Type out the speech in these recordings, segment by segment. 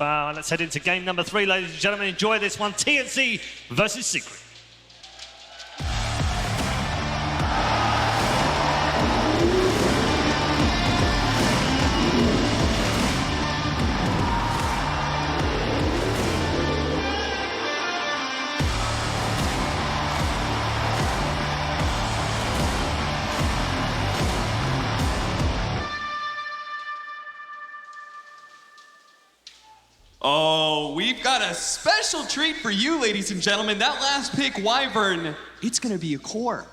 Let's head into game number 3, ladies and gentlemen. Enjoy this one. TNC versus Secret. Oh, we've got a special treat for you, ladies and gentlemen. That last pick, Wyvern, it's gonna be a core.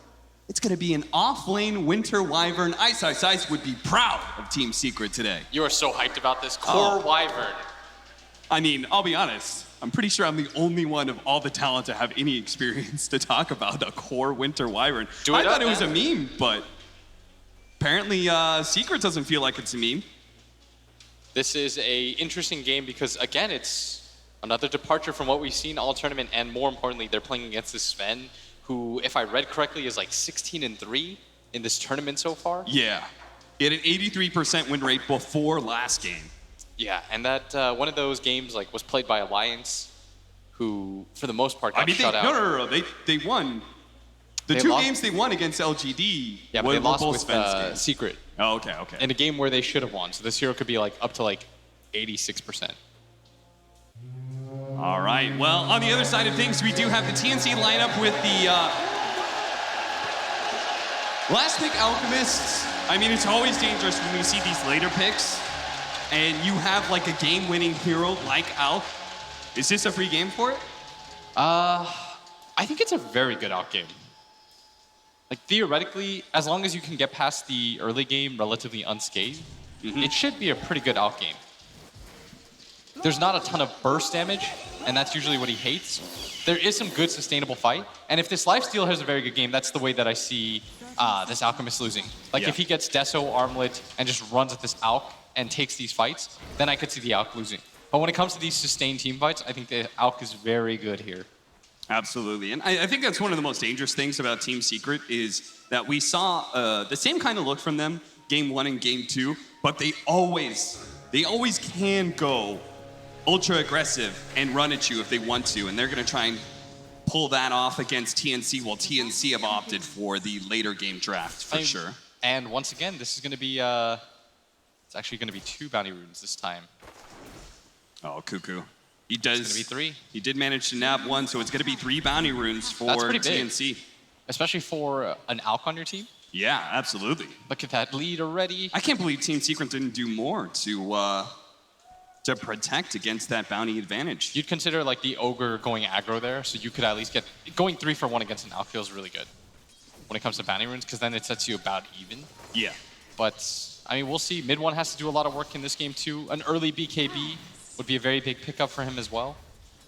It's gonna be an off-lane winter Wyvern. Ice would be proud of Team Secret today. You are so hyped about this core Wyvern. I mean, I'll be honest. I'm pretty sure I'm the only one of all the talent to have any experience to talk about a core winter Wyvern. I thought it was a meme, but apparently Secret doesn't feel like it's a meme. This is a interesting game because, again, it's another departure from what we've seen all tournament, and more importantly, they're playing against this Sven, who, if I read correctly, is like 16-3 in this tournament so far. Yeah. He had an 83% win rate before last game. Yeah, and that one of those games like was played by Alliance, who, for the most part, got shut out. No. They won. The two games they won against LGD. Yeah, but they lost with Secret. Oh, okay. In a game where they should have won. So this hero could be like up to like 86%. All right. Well, on the other side of things, we do have the TNC lineup with the last pick Alchemists. I mean, it's always dangerous when we see these later picks, and you have like a game-winning hero like Alk. Is this a free game for it? I think it's a very good Alk game. Like, theoretically, as long as you can get past the early game relatively unscathed, it should be a pretty good out game. There's not a ton of burst damage, and that's usually what he hates. There is some good sustainable fight, and if this lifesteal has a very good game, that's the way that I see this Alchemist losing. Like, if he gets Deso, Armlet, and just runs at this Alk and takes these fights, then I could see the Alk losing. But when it comes to these sustained team fights, I think the Alk is very good here. Absolutely, and I think that's one of the most dangerous things about Team Secret is that we saw the same kind of look from them game 1 and game 2, but they always can go ultra aggressive and run at you if they want to, and they're gonna try and pull that off against TNC, while TNC have opted for the later game draft for sure. And once again, this is gonna be, it's actually gonna be 2 bounty runes this time. Oh, Cuckoo. It's going to be 3. He did manage to nab 1, so it's going to be 3 bounty runes for TNC. Big, especially for an Alk on your team. Yeah, absolutely. Look at that lead already. I can't believe Team Secret didn't do more to protect against that bounty advantage. You'd consider like the Ogre going aggro there, so you could at least get... Going 3 for 1 against an Alk feels really good when it comes to bounty runes, because then it sets you about even. Yeah. But, I mean, we'll see. Mid 1 has to do a lot of work in this game too. An early BKB would be a very big pickup for him as well.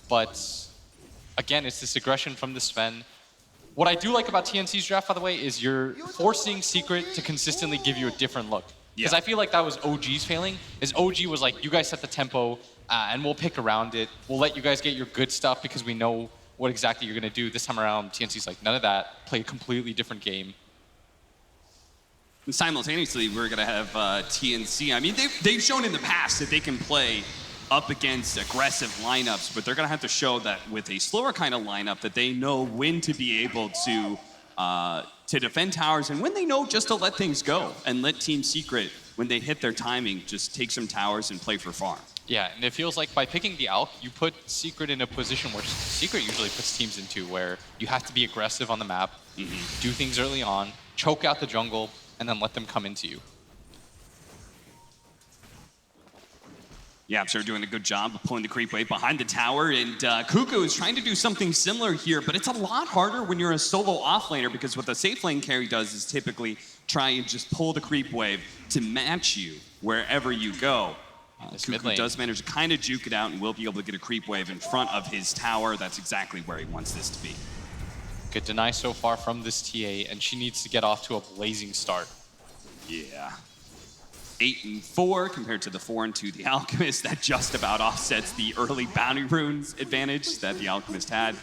But again, it's this aggression from the Sven. What I do like about TNC's draft, by the way, is you're forcing Secret to consistently give you a different look. Because I feel like that was OG's failing, is OG was like, you guys set the tempo, and we'll pick around it. We'll let you guys get your good stuff because we know what exactly you're gonna do. This time around, TNC's like, none of that. Play a completely different game. And simultaneously, we're gonna have TNC. I mean, they've shown in the past that they can play up against aggressive lineups, but they're gonna have to show that with a slower kind of lineup that they know when to be able to defend towers and when they know just to let things go and let Team Secret, when they hit their timing, just take some towers and play for farm. Yeah, and it feels like by picking the Alk, you put Secret in a position where Secret usually puts teams into, where you have to be aggressive on the map, do things early on, choke out the jungle, and then let them come into you. Yeah, so they're doing a good job of pulling the creep wave behind the tower, and Cuckoo is trying to do something similar here, but it's a lot harder when you're a solo offlaner, because what the safe lane carry does is typically try and just pull the creep wave to match you wherever you go. Cuckoo does manage to kind of juke it out and will be able to get a creep wave in front of his tower. That's exactly where he wants this to be. Good deny so far from this TA, and she needs to get off to a blazing start. Yeah. 8-4 compared to the 4-2 the Alchemist. That just about offsets the early bounty runes advantage that the Alchemist had.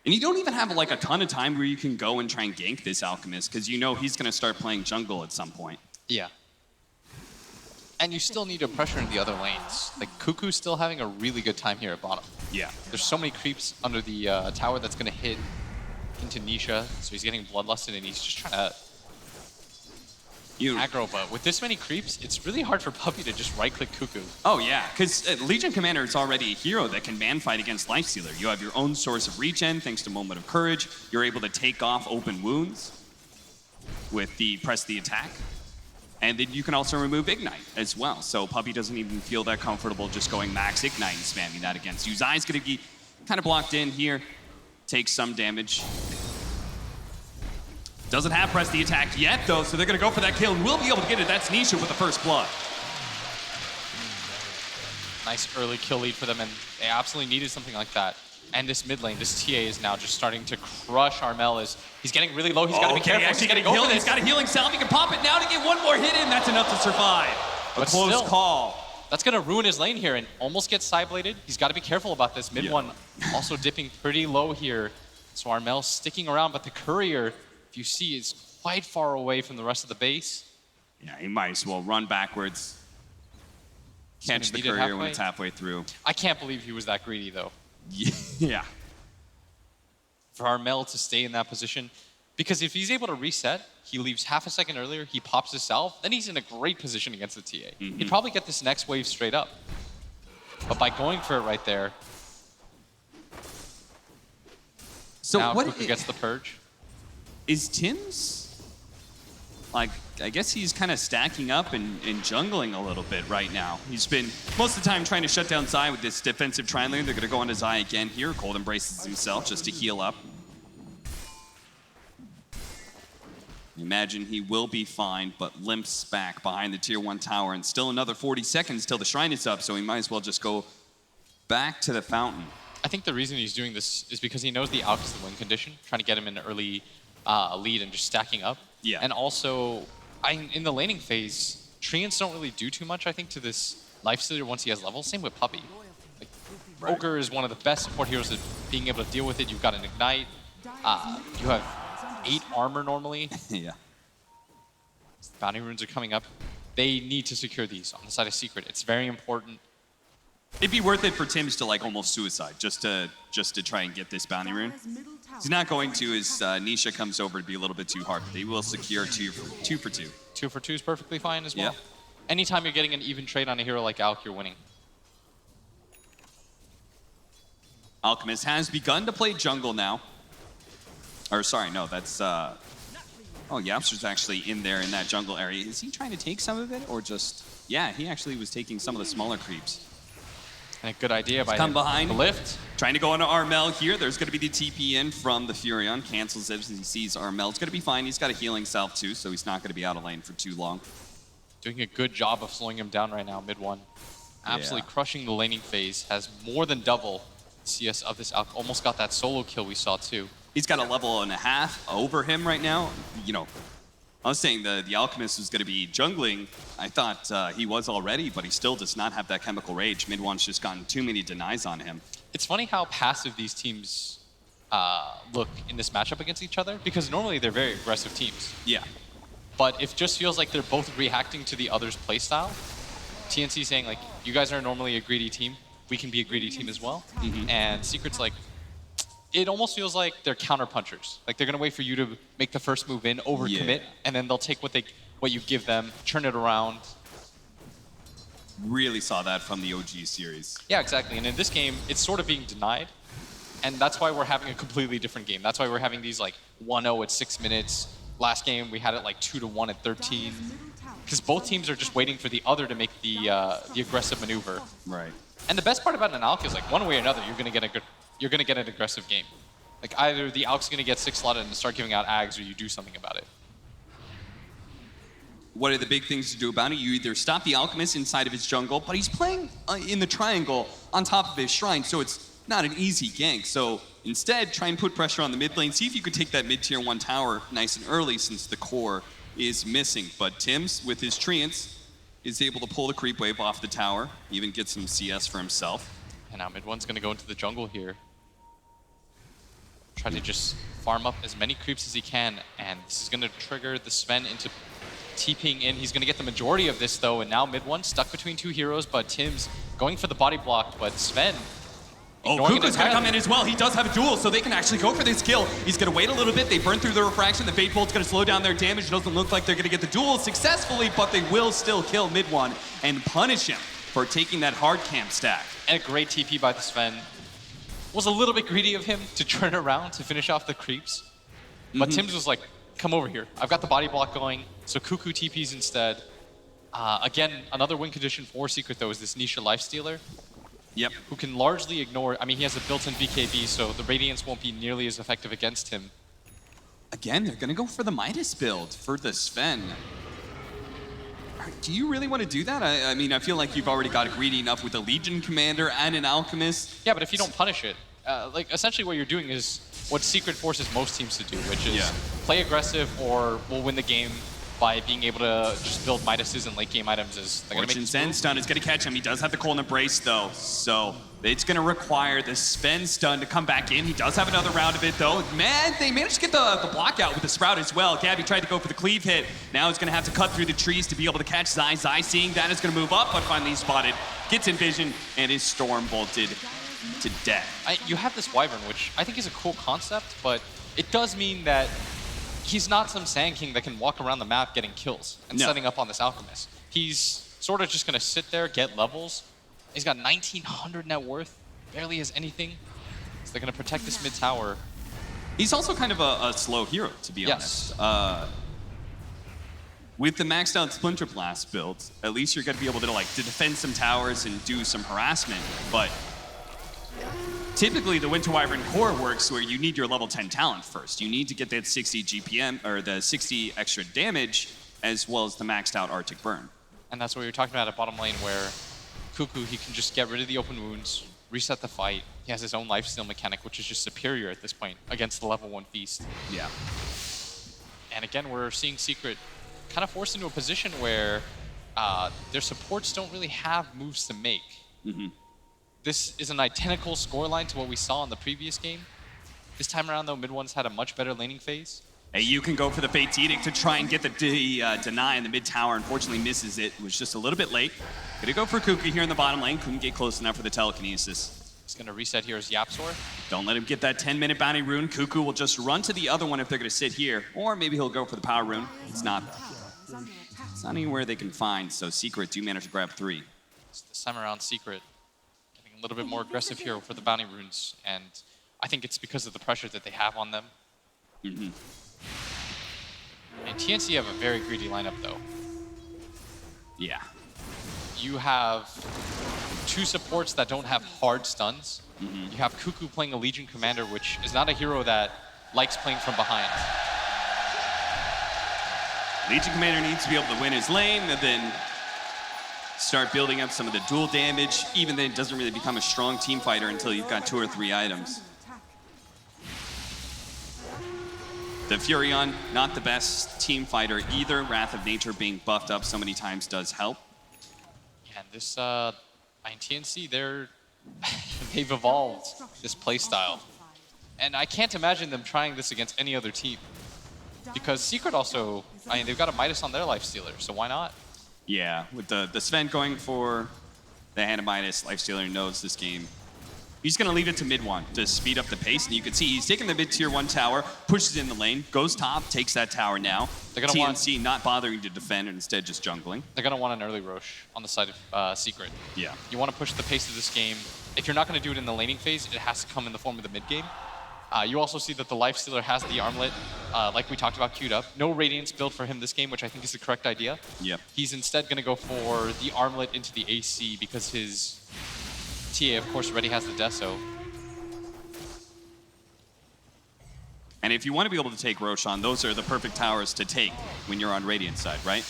And you don't even have like a ton of time where you can go and try and gank this Alchemist, because you know he's going to start playing jungle at some point. Yeah. And you still need to pressure in the other lanes. Like, Cuckoo's still having a really good time here at bottom. Yeah. There's so many creeps under the tower that's going to hit into Nisha, so he's getting bloodlusted and he's just trying to aggro. But with this many creeps, it's really hard for Puppey to just right-click Cuckoo. Oh yeah, because Legion Commander is already a hero that can man fight against Lifestealer. You have your own source of regen thanks to Moment of Courage. You're able to take off open wounds with the press the attack. And then you can also remove Ignite as well. So Puppey doesn't even feel that comfortable just going max Ignite and spamming that against you. Zai's going to be kind of blocked in here. Takes some damage. Doesn't have press the attack yet, though, so they're going to go for that kill and will be able to get it. That's Nisha with the first blood. Nice early kill lead for them, and they absolutely needed something like that. And this mid lane, this TA is now just starting to crush Armel. He's getting really low. He's got to be careful. He's getting go for this. He's got a healing salve. He can pop it now to get one more hit in. That's enough to survive. A close call. That's going to ruin his lane here and almost get side-bladed. He's got to be careful about this. Mid one also dipping pretty low here. So Armel's sticking around, but the courier, if you see, is quite far away from the rest of the base. Yeah, he might as well run backwards. Catch the courier when it's halfway through. I can't believe he was that greedy, though. Yeah. For Armel to stay in that position, because if he's able to reset, he leaves half a second earlier, he pops his salve, then he's in a great position against the TA. He'd probably get this next wave straight up. But by going for it right there, so now what Cuckoo gets the purge. Is Tim's, like, I guess he's kind of stacking up and jungling a little bit right now. He's been most of the time trying to shut down Zai with this defensive triangle. They're going to go into Zai again here. Cold embraces himself just to heal up. Imagine he will be fine, but limps back behind the tier 1 tower, and still another 40 seconds till the shrine is up, so he might as well just go back to the fountain. I think the reason he's doing this is because he knows the Alk is the win condition, trying to get him in an early lead and just stacking up. Yeah. And also, in the laning phase, Treants don't really do too much, I think, to this Lifestealer once he has levels. Same with Puppey. Like, Ogre is one of the best support heroes at being able to deal with it. You've got an Ignite. You have 8 armor normally. Yeah. Bounty runes are coming up. They need to secure these on the side of Secret. It's very important. It'd be worth it for Tim's to like almost suicide just to try and get this bounty rune. He's not going to as Nisha comes over to be a little bit too hard, but they will secure two for two. 2 for 2 is perfectly fine as well. Yeah. Anytime you're getting an even trade on a hero like Alk, you're winning. Alchemist has begun to play jungle now. Or sorry, no, that's oh, Yapster's actually in there in that jungle area. Is he trying to take some of it or just yeah, he actually was taking some of the smaller creeps. And a good idea by Come him. behind. The lift. Trying to go into Armel here. There's going to be the TP in from the Furion. Cancels it as he sees Armel's going to be fine. He's got a healing salve too, so he's not going to be out of lane for too long. Doing a good job of slowing him down right now, mid one. Absolutely crushing the laning phase. Has more than double CS of this Alk. Almost got that solo kill we saw too. He's got a level and a half over him right now. You know, I was saying the Alchemist was going to be jungling. I thought he was already, but he still does not have that chemical rage. Mid one's just gotten too many denies on him. It's funny how passive these teams look in this matchup against each other, because normally they're very aggressive teams. Yeah. But it just feels like they're both reacting to the other's playstyle. TNC saying, like, you guys are normally a greedy team. We can be a greedy team as well. And Secret's like, it almost feels like they're counter-punchers. Like, they're going to wait for you to make the first move in, overcommit, and then they'll take what you give them, turn it around. Really saw that from the OG series. Yeah, exactly. And in this game, it's sort of being denied. And that's why we're having a completely different game. That's why we're having these, like, 1-0 at 6 minutes. Last game, we had it, like, 2-1 at 13. Because both teams are just waiting for the other to make the aggressive maneuver. Right. And the best part about an Alk is, like, one way or another, you're gonna get an aggressive game. Like, either the Alk's gonna get 6 slotted and start giving out ags, or you do something about it. What are the big things to do about it? You either stop the Alchemist inside of his jungle, but he's playing in the triangle on top of his shrine, so it's not an easy gank. So instead, try and put pressure on the mid lane. See if you could take that mid-tier 1 tower nice and early, since the core is missing. But Tim's, with his Treants, is able to pull the creep wave off the tower, even get some CS for himself. And now mid one's gonna go into the jungle here. Try to just farm up as many creeps as he can, and this is gonna trigger the Sven into TPing in. He's going to get the majority of this, though, and now mid one stuck between two heroes, but Tim's going for the body block, but Sven... Oh, Kuko's gonna come in as well. He does have a duel, so they can actually go for this kill. He's gonna wait a little bit. They burn through the refraction. The Fate Bolt's gonna slow down their damage. It doesn't look like they're gonna get the duel successfully, but they will still kill mid one and punish him for taking that hard camp stack. And a great TP by the Sven. Was a little bit greedy of him to turn around to finish off the creeps. But Tim's was like, come over here. I've got the body block going, so Kuku TPs instead. Again, another win condition for Secret, though, is this Nisha Lifestealer. Yep. Who can largely ignore, I mean, he has a built-in BKB, so the Radiance won't be nearly as effective against him. Again, they're gonna go for the Midas build for the Sven. Do you really want to do that? I mean, I feel like you've already got greedy enough with a Legion Commander and an Alchemist. Yeah, but if you don't punish it, like, essentially what you're doing is what Secret forces most teams to do, which is play aggressive or we'll win the game by being able to just build Midases and late game items. Fortune Zen stun is going to catch him. He does have the Cold Embrace though, so it's going to require the Sven stun to come back in. He does have another round of it though. Man, they managed to get the block out with the Sprout as well. Gabby tried to go for the cleave hit. Now he's going to have to cut through the trees to be able to catch Zai. Zai seeing that is going to move up, but finally spotted. Gets in vision and is storm bolted to death. You have this Wyvern, which I think is a cool concept, but it does mean that he's not some Sand King that can walk around the map getting kills and setting up on this Alchemist. He's sort of just going to sit there, get levels. He's got 1,900 net worth, barely has anything. So they're going to protect this mid tower. He's also kind of a slow hero, to be honest. With the maxed out Splinter Blast build, at least you're going to be able to defend some towers and do some harassment, but typically, the Winter Wyvern core works where you need your level 10 talent first. You need to get that 60 GPM, or the 60 extra damage, as well as the maxed out Arctic Burn. And that's what you're talking about at bottom lane, where Kuku, he can just get rid of the open wounds, reset the fight. He has his own lifesteal mechanic, which is just superior at this point against the level 1 Feast. Yeah. And again, we're seeing Secret kind of forced into a position where their supports don't really have moves to make. This is an identical scoreline to what we saw in the previous game. This time around, though, mid-one's had a much better laning phase. Hey, you can go for the Fate's Edict to try and get the deny in the mid tower. Unfortunately, misses it. Was just a little bit late. Gonna go for Kuku here in the bottom lane. Couldn't get close enough for the telekinesis. He's gonna reset here as Yapsor. Don't let him get that 10-minute bounty rune. Kuku will just run to the other one if they're gonna sit here. Or maybe he'll go for the power rune. It's not anywhere they can find, so Secret do manage to grab 3. So this time around, Secret getting a little bit more aggressive here for the bounty runes, and I think it's because of the pressure that they have on them. And TNC have a very greedy lineup, though. Yeah. You have 2 supports that don't have hard stuns. You have Kuku playing a Legion Commander, which is not a hero that likes playing from behind. Legion Commander needs to be able to win his lane and then start building up some of the dual damage. Even then, it doesn't really become a strong team fighter until you've got 2 or 3 items. The Furion, not the best team fighter either. Wrath of Nature being buffed up so many times does help. Yeah, and this TNC, they've evolved this playstyle. And I can't imagine them trying this against any other team. Because Secret also, I mean, they've got a Midas on their Lifestealer, so why not? Yeah, with the Sven going for the Hand of Midas, Lifestealer knows this game. He's going to leave it to mid one to speed up the pace, and you can see he's taking the mid tier 1 tower, pushes in the lane, goes top, takes that tower now. TNC not bothering to defend and instead just jungling. They're going to want an early Rosh on the side of Secret. Yeah. You want to push the pace of this game. If you're not going to do it in the laning phase, it has to come in the form of the mid game. You also see that the Lifestealer has the armlet, like we talked about, queued up. No Radiance build for him this game, which I think is the correct idea. Yep. He's instead going to go for the armlet into the AC because his TA, of course, already has the Deso. And if you want to be able to take Roshan, those are the perfect towers to take when you're on Radiant side, right?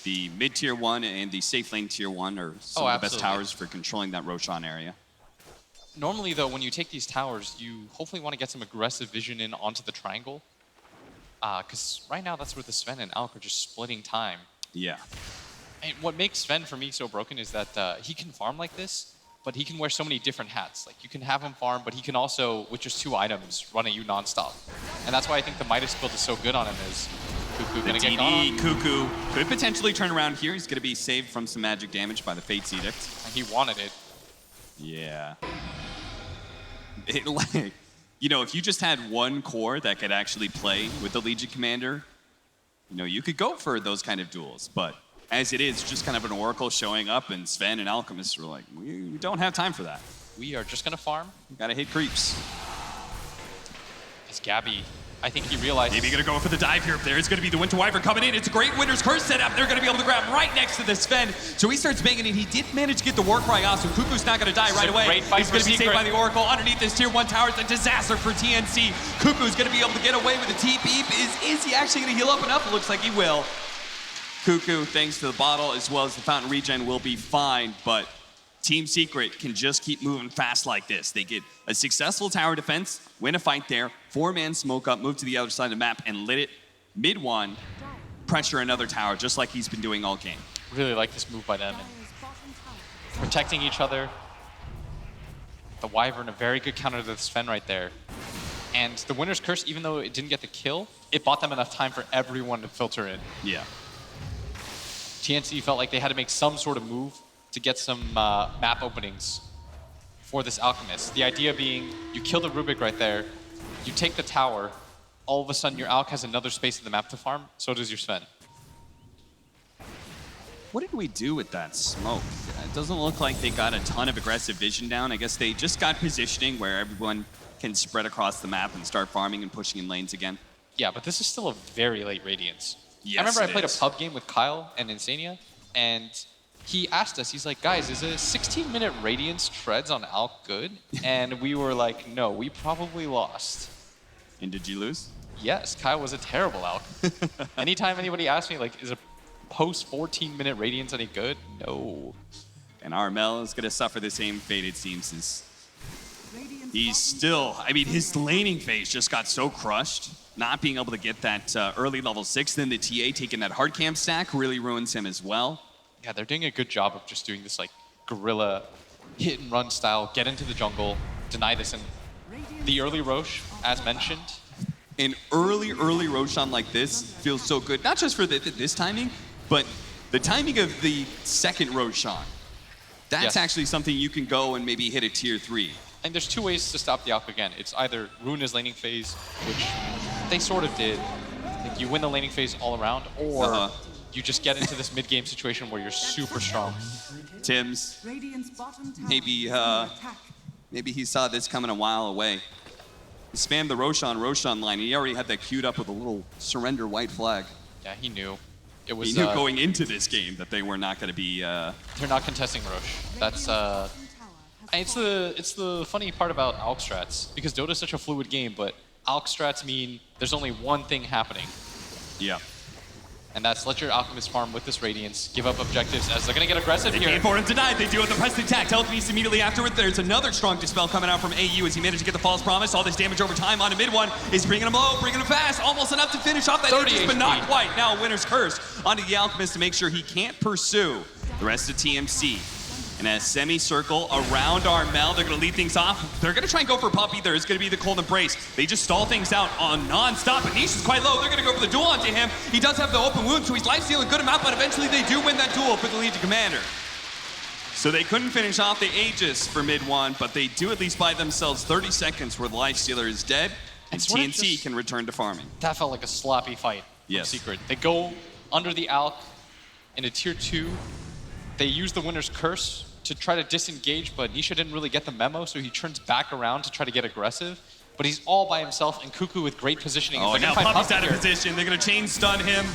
The mid tier 1 and the safe lane tier 1 are some of the best towers for controlling that Roshan area. Normally, though, when you take these towers, you hopefully want to get some aggressive vision in onto the triangle. Because right now, that's where the Sven and Alk are just splitting time. Yeah. And what makes Sven, for me, so broken is that he can farm like this, but he can wear so many different hats. Like, you can have him farm, but he can also, with just 2 items, run at you nonstop. And that's why I think the Midas build is so good on him is Cuckoo The gonna get DD, gone. Cuckoo could potentially turn around here. He's going to be saved from some magic damage by the Fate's Edict. And he wanted it. Yeah. Like, you know, if you just had one core that could actually play with the Legion Commander, you know, you could go for those kind of duels. But as it is, just kind of an Oracle showing up, and Sven and Alchemist were like, we don't have time for that. We are just gonna farm. Gotta hit creeps. As Gabby, I think he realized. Maybe gonna go for the dive here. There's gonna be the Winter Wyvern coming in. It's a great Winter's Curse setup. They're gonna be able to grab right next to the Sven. So he starts banging it. He did manage to get the Warcry off, so Cuckoo's not gonna die right away. He's gonna be saved by the Oracle. Underneath this tier 1 tower, it's a disaster for TNC. Cuckoo's gonna be able to get away with the TP. Is he actually gonna heal up enough? It looks like he will. Cuckoo, thanks to the bottle as well as the fountain regen, will be fine, but Team Secret can just keep moving fast like this. They get a successful tower defense, win a fight there, 4-man smoke up, move to the other side of the map, and lit it mid-1, pressure another tower, just like he's been doing all game. Really like this move by them. And protecting each other. The Wyvern, a very good counter to the Sven right there. And the Winter's Curse, even though it didn't get the kill, it bought them enough time for everyone to filter in. Yeah. TNC felt like they had to make some sort of move to get some map openings for this Alchemist. The idea being, you kill the Rubik right there, you take the tower, all of a sudden your Alch has another space in the map to farm, so does your Sven. What did we do with that smoke? It doesn't look like they got a ton of aggressive vision down. I guess they just got positioning where everyone can spread across the map and start farming and pushing in lanes again. Yeah, but this is still a very late Radiance. Yes, I remember I played is. a pub game with Kyle and Insania, and he asked us, he's like, guys, is a 16-minute Radiance treads on Alch good? And we were like, no, we probably lost. And did you lose? Yes, Kyle was a terrible Alch. Anytime anybody asks me, like, is a post 14-minute Radiance any good? No. And Armel is going to suffer the same fate, it seems, since he's still, I mean, his laning phase just got so crushed. Not being able to get that early level 6, then the TA taking that hard camp stack really ruins him as well. Yeah, they're doing a good job of just doing this, like, guerrilla hit and run style, get into the jungle, deny this. And the early Roche, as mentioned. An early Roshan like this feels so good, not just for this timing, but the timing of the second Roshan. That's Yes. actually something you can go and maybe hit a tier 3. And there's two ways to stop the Alch again. It's either ruin his laning phase, which they sort of did. Like, you win the laning phase all around, or you just get into this mid-game situation where you're super strong. Tim's, maybe he saw this coming a while away. He spammed the Roshan line. He already had that queued up with a little surrender white flag. Yeah, he knew. It was. He knew going into this game that they were not going to be. They're not contesting Roche. That's. It's the funny part about Alch strats, because Dota is such a fluid game, but Alch strats mean there's only one thing happening. Yeah. And that's let your Alchemist farm with this Radiance, give up objectives as they're gonna get aggressive They here. came for him denied. They do with the pressed attack. Telekinesis immediately afterward. There's another strong dispel coming out from AU as he managed to get the false promise. All this damage over time onto mid one is bringing him low, bringing him fast. Almost enough to finish off that 30 Aegis, but not HP. quite. Now Winter's Curse onto the Alchemist to make sure he can't pursue the rest of TMC. And a semicircle around Armel. They're going to lead things off. They're going to try and go for Puppy. There's going to be the Cold Embrace. They just stall things out on non-stop. And Niche is quite low. They're going to go for the duel onto him. He does have the open wound, so he's life-stealing a good amount, but eventually they do win that duel for the Legion Commander. So they couldn't finish off the Aegis for mid one, but they do at least buy themselves 30 seconds where the Lifestealer is dead, and It's sort of TNC just- can return to farming. That felt like a sloppy fight from Yes. Secret. They go under the Alch in a tier 2. They use the Winter's Curse to try to disengage, but Nisha didn't really get the memo, so he turns back around to try to get aggressive. But he's all by himself, and Cuckoo with great positioning. Oh, They're now gonna find Puppy's Puppy out of here. position. They're going to chain stun him.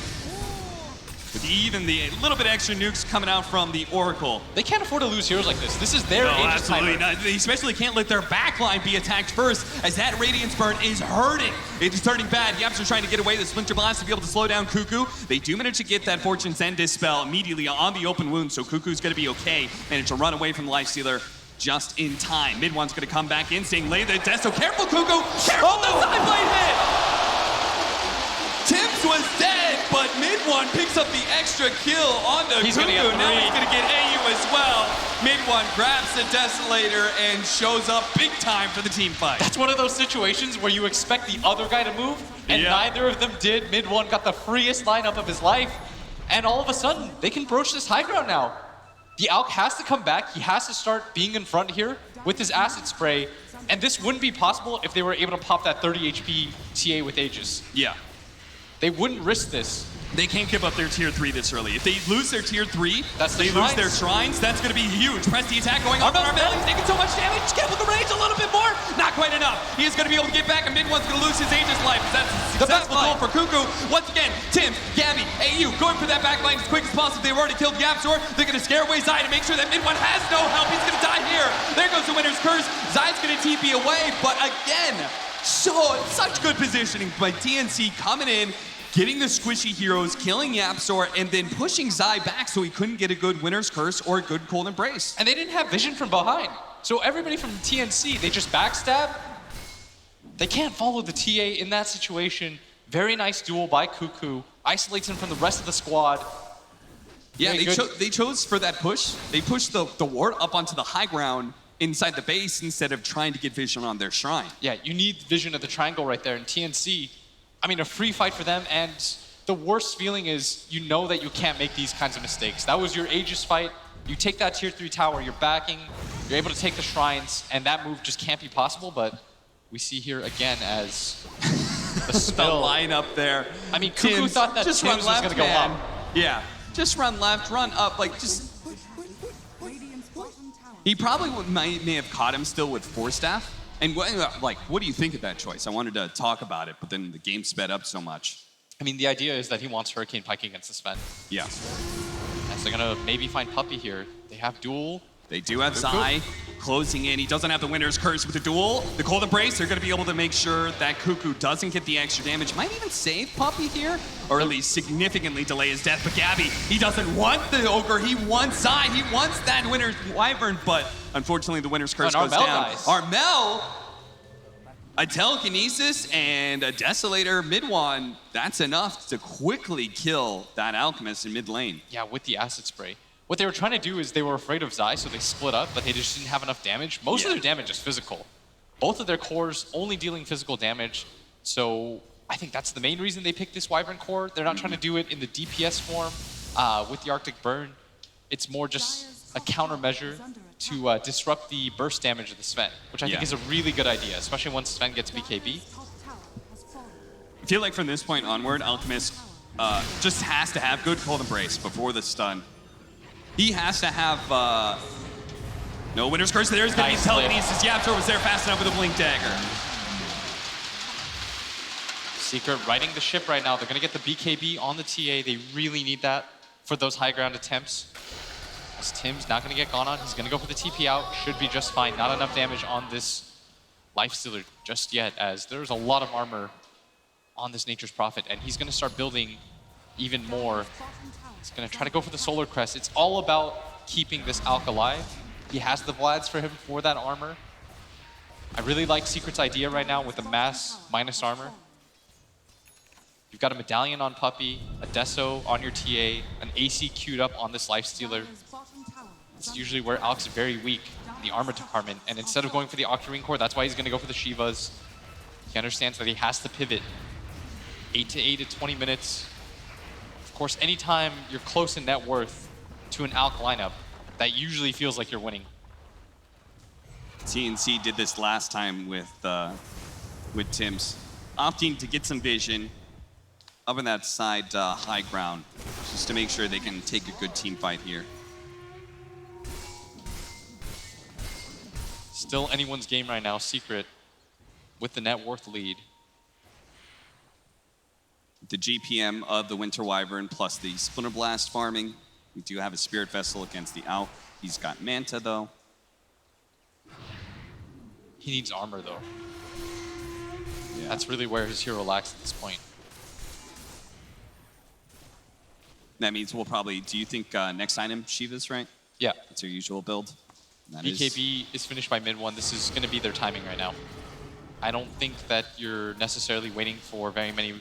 With even the little bit extra nukes coming out from the Oracle. They can't afford to lose heroes like this. This is their No, Aegis absolutely timer. not. They especially can't let their backline be attacked first, as that Radiance burn is hurting. It's turning bad. Yaps are trying to get away. The Splinter Blast to be able to slow down Cuckoo. They do manage to get that Fortune's End Dispel immediately on the open wound, so Cuckoo's going to be okay. Manage to run away from the Lifestealer just in time. Mid one's going to come back in, saying lay the death. So careful, Cuckoo! Careful, the side blade hit! Tims was dead, but mid one picks up the extra kill on the He's Cuckoo. gonna get Now three. he's going to get AU as well. Mid one grabs the Desolator and shows up big time for the team fight. That's one of those situations where you expect the other guy to move, And Yeah. neither of them did. Mid one got the freest lineup of his life. And all of a sudden, they can broach this high ground now. The Alk has to come back. He has to start being in front here with his acid spray. And this wouldn't be possible if they were able to pop that 30 HP TA with Aegis. Yeah. They wouldn't risk this. They can't give up their tier 3 this early. If they lose their tier 3, That's the they lose shrines. their shrines, that's going to be huge. Press the attack going on Armel. He's taking so much damage. Get with the range a little bit more. Not quite enough. He is going to be able to get back, and Mid-One's going to lose his Aegis life. That's a successful goal for Cuckoo. Once again, Tim, Gabby, AU going for that backline as quick as possible. They've already killed Gapsor. They're going to scare away Zai to make sure that Mid-One has no help. He's going to die here. There goes the Winner's Curse. Zai's going to TP away, but again, such good positioning by TNC coming in, getting the squishy heroes, killing Yapsor, and then pushing Zai back so he couldn't get a good Winner's Curse or a good Cold Embrace. And they didn't have vision from behind. So everybody from TNC, they just backstab. They can't follow the TA in that situation. Very nice duel by Cuckoo. Isolates him from the rest of the squad. Yeah, Very they chose for that push. They pushed the ward up onto the high ground inside the base instead of trying to get vision on their shrine. Yeah, you need vision of the triangle right there. And TNC, I mean, a free fight for them. And the worst feeling is you know that you can't make these kinds of mistakes. That was your Aegis fight. You take that tier 3 tower, you're backing, you're able to take the shrines, and that move just can't be possible. But we see here again as the The spill. lineup there. I mean, Cuckoo thought that just Tim's run was left, gonna go man. up. Yeah, just run left, run up, like just. He probably may have caught him still with Force Staff. And what do you think of that choice? I wanted to talk about it, but then the game sped up so much. I mean, the idea is that he wants Hurricane Pike against the Sven. Yeah. So they're gonna maybe find Puppey here. They have duel. They do have Zai closing in. He doesn't have the Winner's Curse with the duel. The Cold Embrace, they're going to be able to make sure that Cuckoo doesn't get the extra damage. Might even save Puppey here, or at least significantly delay his death. But Gabby, he doesn't want the Ogre. He wants Zai. He wants that Winner's Wyvern, but unfortunately the Winner's Curse goes Armel down. dies. Armel, a Telekinesis and a Desolator mid-one, that's enough to quickly kill that Alchemist in mid lane. Yeah, with the acid spray. What they were trying to do is they were afraid of Zai, so they split up, but they just didn't have enough damage. Most of their damage is physical. Both of their cores only dealing physical damage, so I think that's the main reason they picked this Wyvern core. They're not trying to do it in the DPS form with the Arctic Burn. It's more just a countermeasure to disrupt the burst damage of the Sven, which I think is a really good idea, especially once Sven gets BKB. I feel like from this point onward, Alchemist just has to have good Cold Embrace before the stun. He has to have no Winner's Curse. There's going to be Telekinesis. Yaptor was there fast enough with a Blink Dagger. Secret riding the ship right now. They're going to get the BKB on the TA. They really need that for those high ground attempts. As Tim's not going to get gone on. He's going to go for the TP out. Should be just fine. Not enough damage on this Lifestealer just yet, as there's a lot of armor on this Nature's Prophet, and he's going to start building even more. He's going to try to go for the Solar Crest. It's all about keeping this Alk alive. He has the Vlads for him for that armor. I really like Secret's idea right now with the mass minus armor. You've got a Medallion on Puppey, a Deso on your TA, an AC queued up on this Lifestealer. It's usually where Alk's very weak, in the armor department. And instead of going for the Octarine core, that's why he's going to go for the Shivas. He understands that he has to pivot 8 to 8 to 20 minutes. Of course, anytime you're close in net worth to an Alk lineup, that usually feels like you're winning. TNC did this last time with Tim's, opting to get some vision up in that side high ground, just to make sure they can take a good team fight here. Still anyone's game right now, Secret, with the net worth lead. The GPM of the Winter Wyvern plus the Splinter Blast farming. We do have a Spirit Vessel against the Alk. He's got Manta though. He needs armor though. Yeah. That's really where his hero lacks at this point. That means we'll probably, do you think next item Shivas, right? Yeah. That's your usual build? That BKB is finished by mid-1. This is going to be their timing right now. I don't think that you're necessarily waiting for very many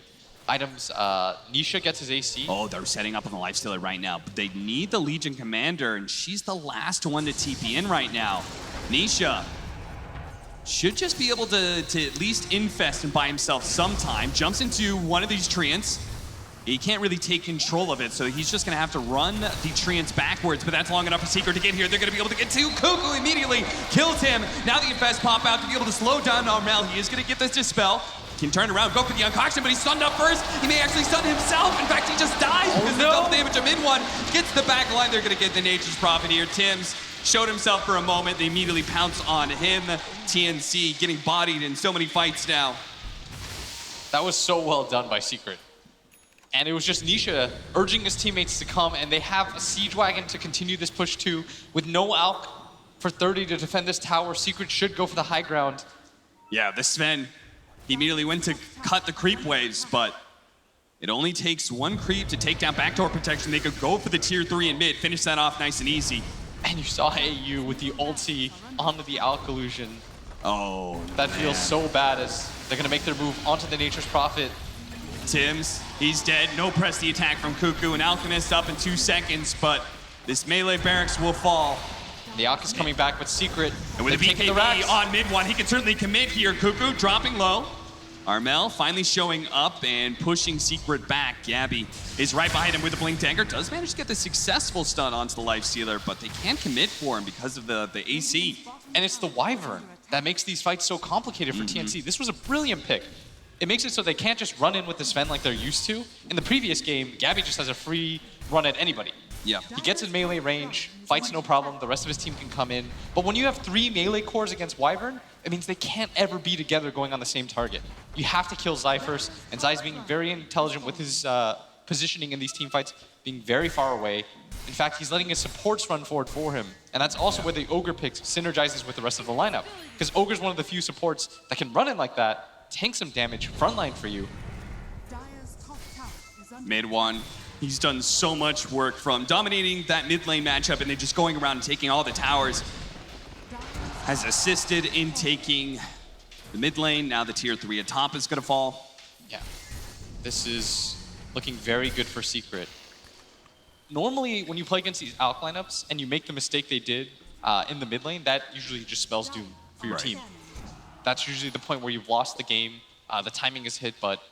items. Nisha gets his AC. Oh, they're setting up on the Lifestealer right now, but they need the Legion Commander, and she's the last one to TP in right now. Nisha, should just be able to at least infest and buy himself some time. Jumps into one of these treants. He can't really take control of it, so he's just gonna have to run the treants backwards, but that's long enough for Secret to get here. They're gonna be able to get to Cuckoo immediately, kills him. Now the infest pop out to be able to slow down Armel. He is gonna get this dispel. Can turn around, go for the uncoction, but he's stunned up first. He may actually stun himself. In fact, he just dies because the double damage of mid-one gets the back line. They're gonna get the Nature's Prophet here. Tim's showed himself for a moment. They immediately pounce on him. TNC getting bodied in so many fights now. That was so well done by Secret. And it was just Nisha urging his teammates to come, and they have a Siege Wagon to continue this push too. With no Alk for 30 to defend this tower, Secret should go for the high ground. Yeah, the Sven, he immediately went to cut the creep waves, but it only takes one creep to take down backdoor protection. They could go for the tier 3 in mid, finish that off nice and easy. And you saw AU with the ulti onto the Alk illusion. Oh, that feels so bad as they're gonna make their move onto the Nature's Prophet. Tim's, he's dead. No press the attack from Cuckoo. An Alchemist up in 2 seconds, but this melee barracks will fall. The Alk is coming back with Secret. And with a BKB on mid one, he can certainly commit here. Cuckoo dropping low. Armel finally showing up and pushing Secret back. Gabby is right behind him with a Blink Dagger. Does manage to get the successful stun onto the Lifestealer, but they can't commit for him because of the AC. And it's the Wyvern that makes these fights so complicated for TNC. This was a brilliant pick. It makes it so they can't just run in with the Sven like they're used to. In the previous game, Gabby just has a free run at anybody. Yeah. He gets in melee range, fights no problem, the rest of his team can come in. But when you have 3 melee cores against Wyvern, it means they can't ever be together going on the same target. You have to kill Zai first, and Zai's being very intelligent with his positioning in these team fights, being very far away. In fact, he's letting his supports run forward for him. And that's also where the Ogre pick synergizes with the rest of the lineup. Because Ogre's one of the few supports that can run in like that, tank some damage, frontline for you. Mid one, he's done so much work from dominating that mid lane matchup and then just going around and taking all the towers. Has assisted in taking the mid lane. Now the tier 3 at top is gonna fall. Yeah, this is looking very good for Secret. Normally, when you play against these Alk lineups and you make the mistake they did in the mid lane, that usually just spells doom for your team. That's usually the point where you've lost the game. The timing is hit, but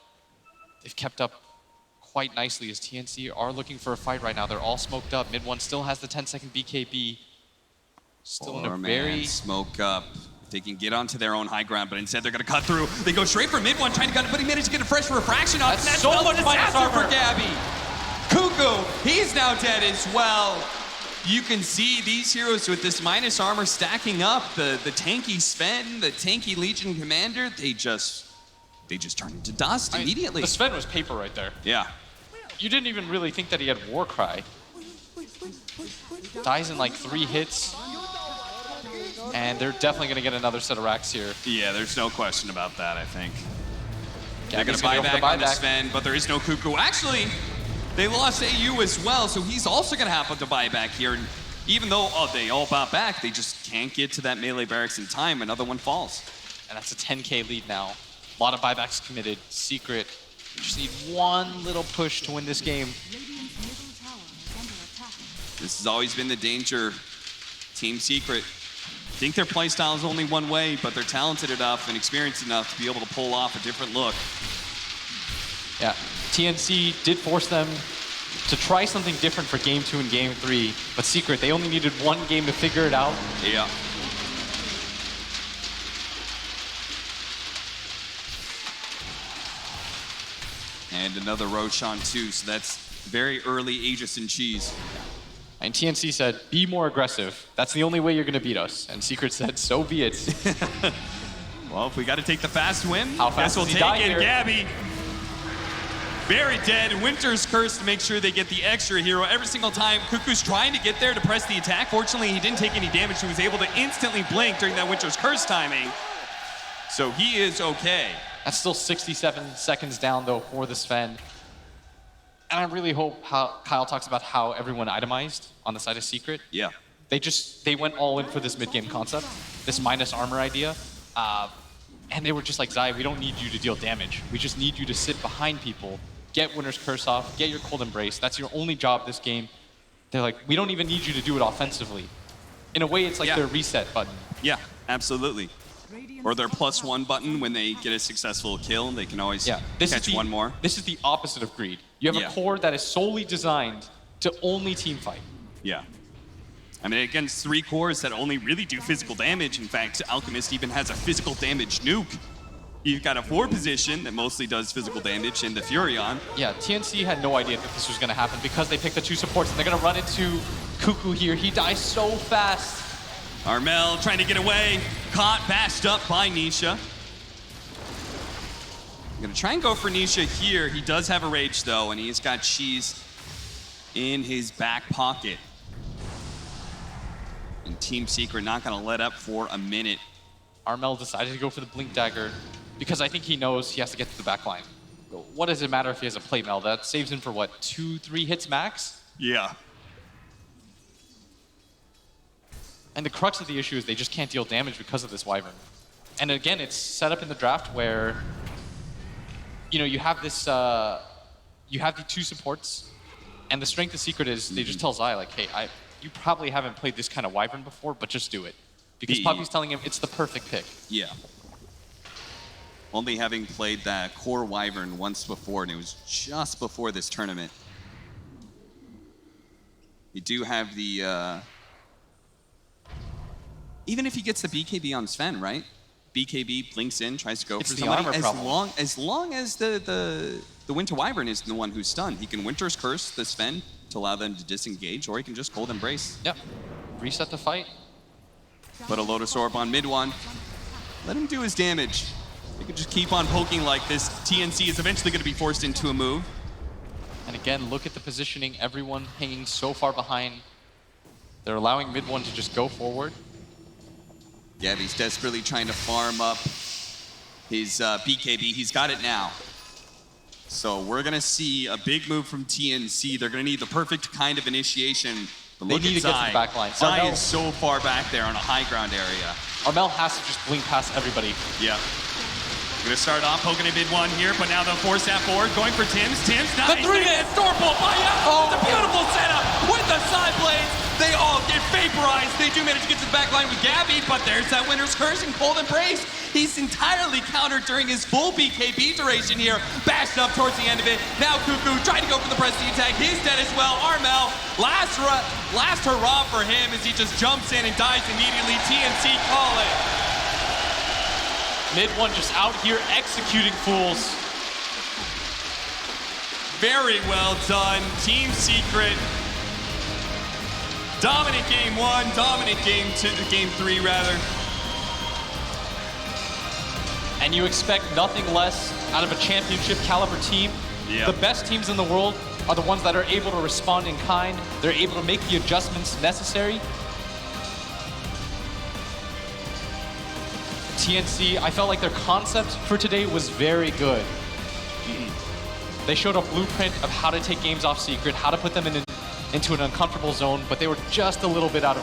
they've kept up quite nicely as TNC are looking for a fight right now. They're all smoked up. Mid one still has the 10-second BKB. Still in a very... smoke up. They can get onto their own high ground, but instead they're gonna cut through. They go straight for mid one, trying to cut it, but he managed to get a fresh refraction off. That's so much minus armor for Gabby. Cuckoo, he's now dead as well. You can see these heroes with this minus armor stacking up. The tanky Sven, the tanky Legion Commander, they just turn into dust immediately. The Sven was paper right there. Yeah. You didn't even really think that he had Warcry. Dies in like 3 hits. And they're definitely gonna get another set of racks here. Yeah, there's no question about that, I think. They're Gabby's gonna buy back on the buyback. Sven, but there is no Cuckoo. Actually, they lost AU as well, so he's also gonna have to buy back here. And even though they all bought back, they just can't get to that melee barracks in time. Another one falls. And that's a 10K lead now. A lot of buybacks committed. Secret. You just need one little push to win this game. This has always been the danger. Team Secret. I think their playstyle is only one way, but they're talented enough and experienced enough to be able to pull off a different look. Yeah, TNC did force them to try something different for game 2 and game 3, but Secret, they only needed 1 game to figure it out. Yeah. And another Roshan too, so that's very early Aegis and cheese. And TNC said, be more aggressive. That's the only way you're gonna beat us. And Secret said, so be it. Well, if we gotta take the fast win, How fast guess we'll does he take die it. here? Gabby, very dead. Winter's Curse to make sure they get the extra hero every single time. Cuckoo's trying to get there to press the attack. Fortunately, he didn't take any damage. He was able to instantly blink during that Winter's Curse timing. So he is okay. That's still 67 seconds down though for the Sven. And I really hope how Kyle talks about how everyone itemized on the side of Secret. Yeah. They went all in for this mid-game concept, this minus armor idea. And they were just like, Zai, we don't need you to deal damage. We just need you to sit behind people, get Winter's Curse off, get your Cold Embrace. That's your only job this game. They're like, we don't even need you to do it offensively. In a way, it's like their reset button. Yeah, absolutely. or their +1 button when they get a successful kill. They can always catch one more. This is the opposite of greed. You have a core that is solely designed to only team fight. Yeah. I mean, against 3 cores that only really do physical damage. In fact, Alchemist even has a physical damage nuke. You've got a 4 position that mostly does physical damage in the Furion. Yeah, TNC had no idea that this was going to happen because they picked the 2 supports, and they're going to run into Cuckoo here. He dies so fast. Armel trying to get away, caught, bashed up by Nisha. I'm gonna try and go for Nisha here. He does have a rage though, and he's got Cheese in his back pocket. And Team Secret not gonna let up for a minute. Armel decided to go for the Blink Dagger because I think he knows he has to get to the back line. What does it matter if he has a plate mail? That saves him for what, 2-3 hits max? Yeah. And the crux of the issue is they just can't deal damage because of this Wyvern. And again, it's set up in the draft where, you know, you have this, you have the 2 supports, and the strength of Secret is they just tell Zai, like, hey, you probably haven't played this kind of Wyvern before, but just do it. Because Puppy's telling him it's the perfect pick. Yeah. Only having played that core Wyvern once before, and it was just before this tournament. You do have the, even if he gets the BKB on Sven, right? BKB blinks in, tries to go for somebody. As long as the Winter Wyvern is the one who's stunned, he can Winter's Curse the Sven to allow them to disengage, or he can just Cold Embrace. Yep. Reset the fight. Put a Lotus Orb on mid one. Let him do his damage. They could just keep on poking like this. TNC is eventually going to be forced into a move. And again, look at the positioning. Everyone hanging so far behind. They're allowing mid one to just go forward. Yeah, he's desperately trying to farm up his BKB. He's got it now. So we're going to see a big move from TNC. They're going to need the perfect kind of initiation. But look they need at to get Zai. to the back line. Zai is so far back there on a high ground area. Armel has to just blink past everybody. Yeah. Going to start off poking a mid one here, but now they'll force that forward. Going for Tim's. Tim's nice. The 3-hit door pull by Yao. It's a beautiful setup with the side blades. They all get vaporized. They do manage to get to the back line with Gabby, but there's that Winter's Curse and Cold Embrace. He's entirely countered during his full BKB duration here. Bashed up towards the end of it. Now Cuckoo trying to go for the Prestige tag. He's dead as well. Armel, last hurrah for him as he just jumps in and dies immediately. TNC call it. Mid one just out here executing fools. Very well done. Team Secret. Dominant game 1, dominant game 3 rather. And you expect nothing less out of a championship caliber team. Yep. The best teams in the world are the ones that are able to respond in kind. They're able to make the adjustments necessary. TNC, I felt like their concept for today was very good. They showed a blueprint of how to take games off Secret, how to put them into an uncomfortable zone, but they were just a little bit out of